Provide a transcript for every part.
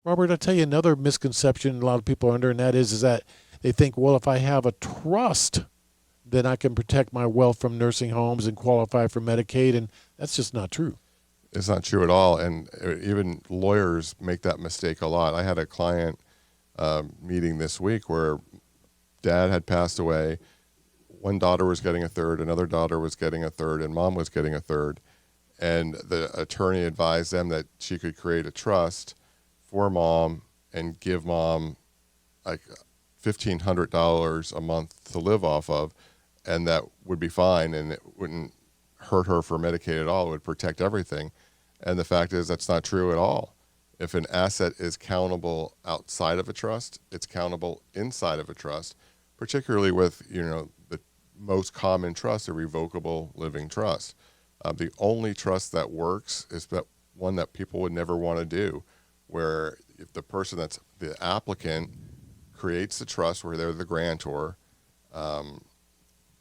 Robert, I'll tell you another misconception a lot of people are under, and that is that they think, well, if I have a trust, then I can protect my wealth from nursing homes and qualify for Medicaid, and that's just not true. It's not true at all. And even lawyers make that mistake a lot. I had a client meeting this week where dad had passed away. One daughter was getting a third, another daughter was getting a third, and mom was getting a third. And the attorney advised them that she could create a trust for mom and give mom like $1,500 a month to live off of, and that would be fine, and it wouldn't hurt her for Medicaid at all. It would protect everything. And the fact is that's not true at all. If an asset is countable outside of a trust, it's countable inside of a trust, particularly with, the most common trust, a revocable living trust. The only trust that works is that one that people would never want to do, where if the person that's the applicant creates the trust where they're the grantor,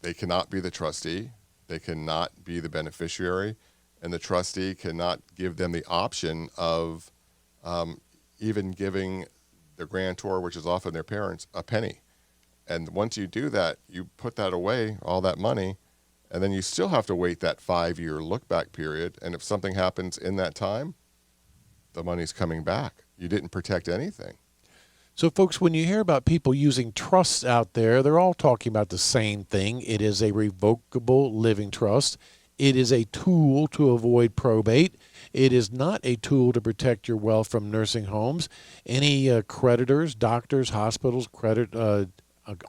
they cannot be the trustee, they cannot be the beneficiary, and the trustee cannot give them the option of even giving the grantor, which is often their parents, a penny. And once you do that, you put that away, all that money, and then you still have to wait that 5-year look-back period. And if something happens in that time, the money's coming back. You didn't protect anything. So, folks, when you hear about people using trusts out there, they're all talking about the same thing. It is a revocable living trust. It is a tool to avoid probate. It is not a tool to protect your wealth from nursing homes. Any creditors, doctors, hospitals,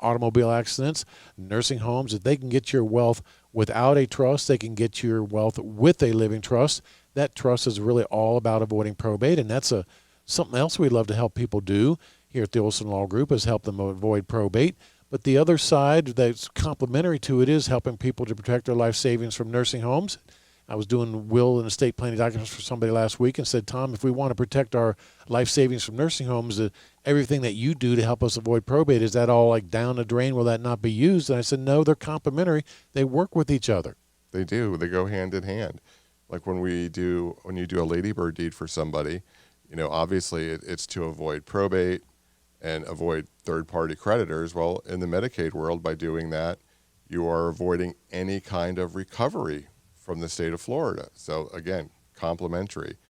automobile accidents, nursing homes, if they can get your wealth without a trust, they can get your wealth with a living trust. That trust is really all about avoiding probate, and that's something else we love to help people do here at the Olsen Law Group, is help them avoid probate. But the other side that's complementary to it is helping people to protect their life savings from nursing homes. I was doing will and estate planning documents for somebody last week and said, Tom, if we want to protect our life savings from nursing homes, everything that you do to help us avoid probate, is that all like down the drain? Will that not be used? And I said, no, they're complementary. They work with each other. They do. They go hand in hand. Like when you do a ladybird deed for somebody, obviously it's to avoid probate and avoid third-party creditors. Well, in the Medicaid world, by doing that, you are avoiding any kind of recovery from the state of Florida. So again, complementary.